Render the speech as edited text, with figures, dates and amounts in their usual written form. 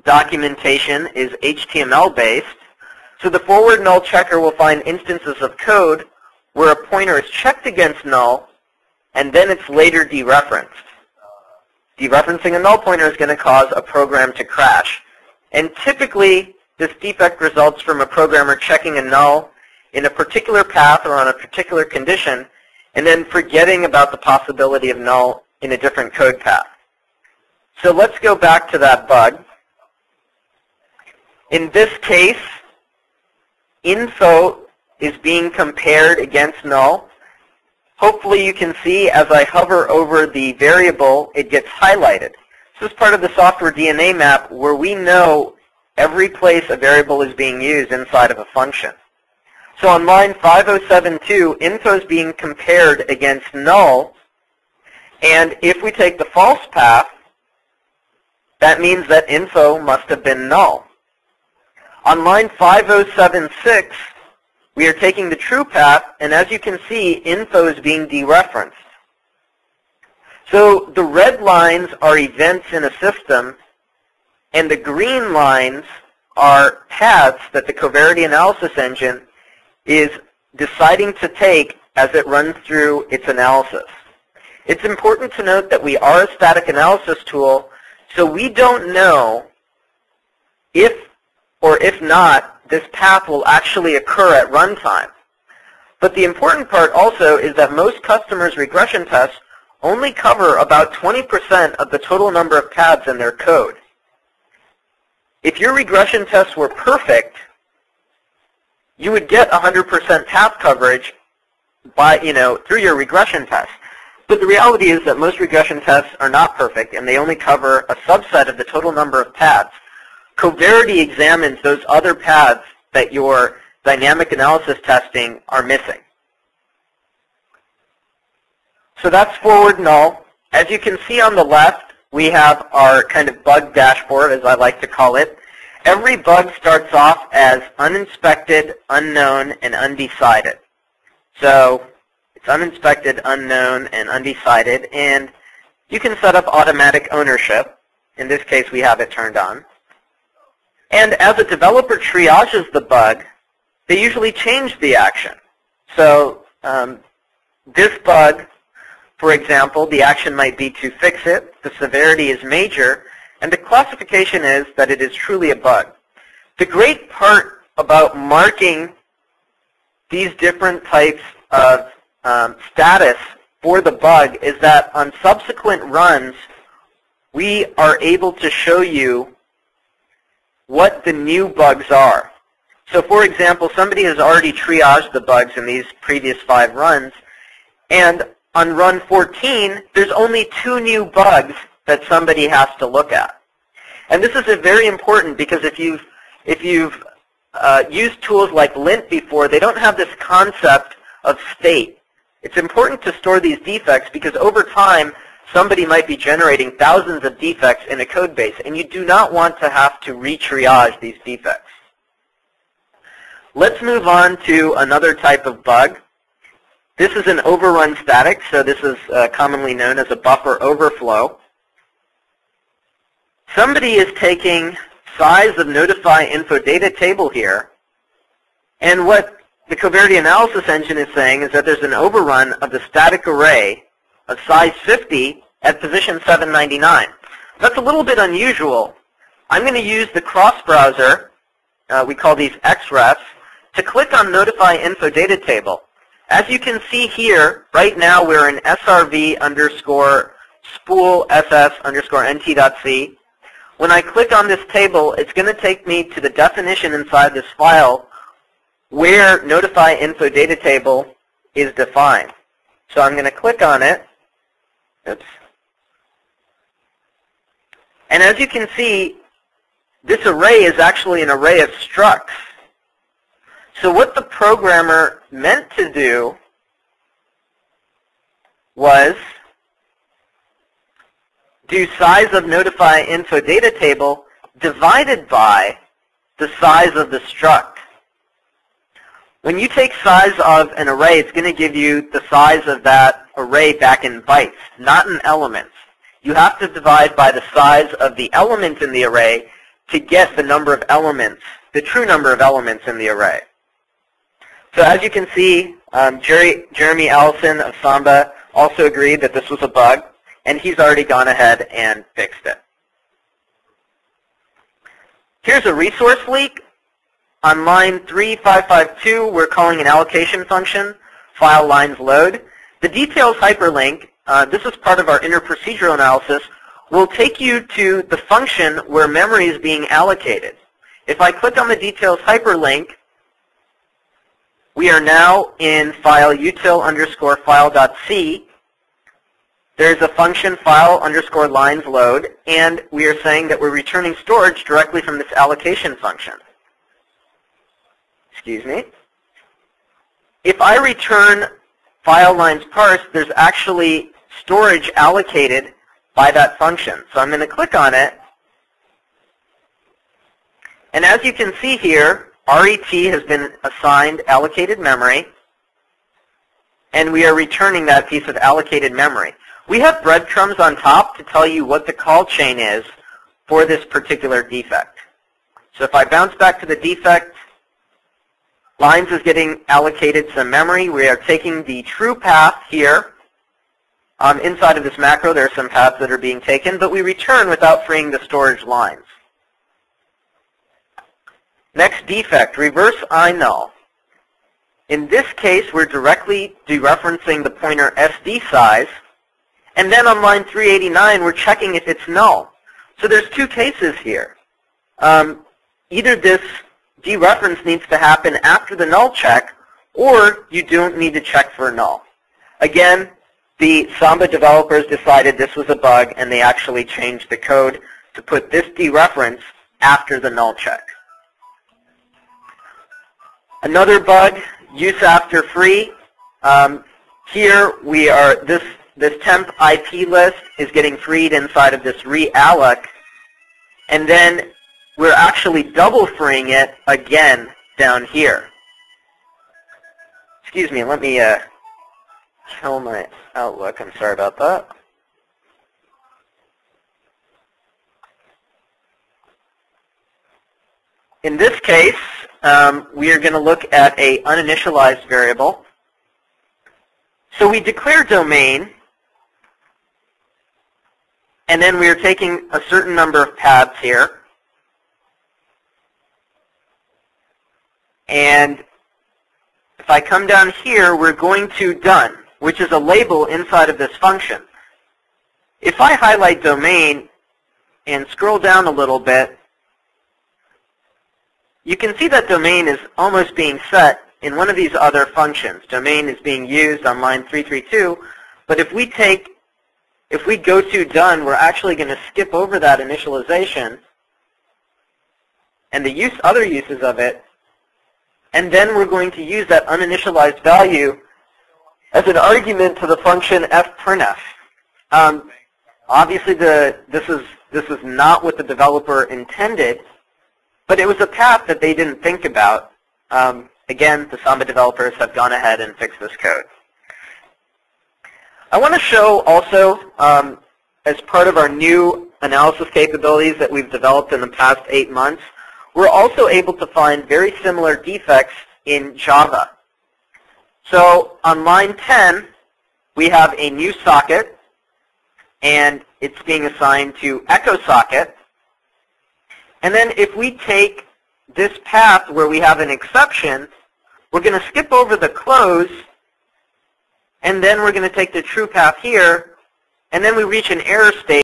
documentation is HTML-based, so the forward null checker will find instances of code where a pointer is checked against null, and then it's later dereferenced. Dereferencing a null pointer is going to cause a program to crash. And typically, this defect results from a programmer checking a null in a particular path or on a particular condition, and then forgetting about the possibility of null in a different code path. So let's go back to that bug. In this case, info is being compared against null. Hopefully you can see as I hover over the variable, it gets highlighted. This is part of the software DNA map where we know every place a variable is being used inside of a function. So on line 5072, info is being compared against null, and if we take the false path, that means that info must have been null. On line 5076, we are taking the true path, and as you can see, info is being dereferenced. So the red lines are events in a system, and the green lines are paths that the covariance analysis engine is deciding to take as it runs through its analysis. It's important to note that we are a static analysis tool, so we don't know if or if not this path will actually occur at runtime. But the important part also is that most customers' regression tests only cover about 20% of the total number of paths in their code. If your regression tests were perfect, you would get 100% path coverage by, through your regression tests. But the reality is that most regression tests are not perfect, and they only cover a subset of the total number of paths. Coverity examines those other paths that your dynamic analysis testing are missing. So that's forward null. As you can see on the left, we have our kind of bug dashboard, as I like to call it. Every bug starts off as uninspected, unknown, and undecided. So it's uninspected, unknown, and undecided, and you can set up automatic ownership. In this case, we have it turned on. And as a developer triages the bug, they usually change the action. So this bug, for example, the action might be to fix it, the severity is major, and the classification is that it is truly a bug. The great part about marking these different types of status for the bug is that on subsequent runs, we are able to show you what the new bugs are. So for example, somebody has already triaged the bugs in these previous 5 runs, and on run 14, there's only 2 new bugs that somebody has to look at. And this is very important because if you've used tools like lint before, they don't have this concept of state. It's important to store these defects because over time, somebody might be generating thousands of defects in a code base, and you do not want to have to re-triage these defects. Let's move on to another type of bug. This is an overrun static, so this is commonly known as a buffer overflow. Somebody is taking size of notify info data table here, and what the covariance analysis engine is saying is that there's an overrun of the static array of size 50 at position 799. That's a little bit unusual. I'm going to use the cross browser, we call these XREFs, to click on notify info data table. As you can see here, right now we're in srv underscore spool ss underscore nt.c. When I click on this table, it's going to take me to the definition inside this file where notify info data table is defined. So I'm going to click on it. Oops. And as you can see, this array is actually an array of structs. So what the programmer meant to do was do size of notify info data table divided by the size of the struct. When you take size of an array, it's going to give you the size of that array back in bytes, not in elements. You have to divide by the size of the element in the array to get the number of elements, the true number of elements in the array. So as you can see, Jeremy Allison of Samba also agreed that this was a bug, and he's already gone ahead and fixed it. Here's a resource leak. On line 3552, we're calling an allocation function, file lines load. The details hyperlink, this is part of our interprocedural analysis, will take you to the function where memory is being allocated. If I click on the details hyperlink, we are now in file util_file.c. There's a function file underscore lines load, and we are saying that we're returning storage directly from this allocation function. Excuse me. If I return file lines parsed, there's actually storage allocated by that function. So I'm going to click on it. And as you can see here, RET has been assigned allocated memory, and we are returning that piece of allocated memory. We have breadcrumbs on top to tell you what the call chain is for this particular defect. So if I bounce back to the defect, lines is getting allocated some memory. We are taking the true path here. Inside of this macro, there are some paths that are being taken, but we return without freeing the storage lines. Next defect, reverse INull. In this case, we're directly dereferencing the pointer SD size, and then on line 389, we're checking if it's null. So there's two cases here. Either this dereference needs to happen after the null check, or you don't need to check for null. Again, the Samba developers decided this was a bug, and they actually changed the code to put this dereference after the null check. Another bug, use after free. Here we are, this temp IP list is getting freed inside of this realloc, and then we're actually double freeing it again down here. Excuse me, let me kill my Outlook. I'm sorry about that. In this case, we are going to look at an uninitialized variable. So we declare domain, and then we are taking a certain number of paths here. And if I come down here, we're going to done, which is a label inside of this function. If I highlight domain and scroll down a little bit, you can see that domain is almost being set in one of these other functions. Domain is being used on line 332, but if we go to done, we're actually going to skip over that initialization and the other uses of it, and then we're going to use that uninitialized value as an argument to the function fprintf. Obviously, this is not what the developer intended, but it was a path that they didn't think about. Again, the Samba developers have gone ahead and fixed this code. I want to show also, as part of our new analysis capabilities that we've developed in the past 8 months, we're also able to find very similar defects in Java. So on line 10, we have a new socket, and it's being assigned to echo socket. And then if we take this path where we have an exception, we're going to skip over the close, and then we're going to take the true path here, and then we reach an error state.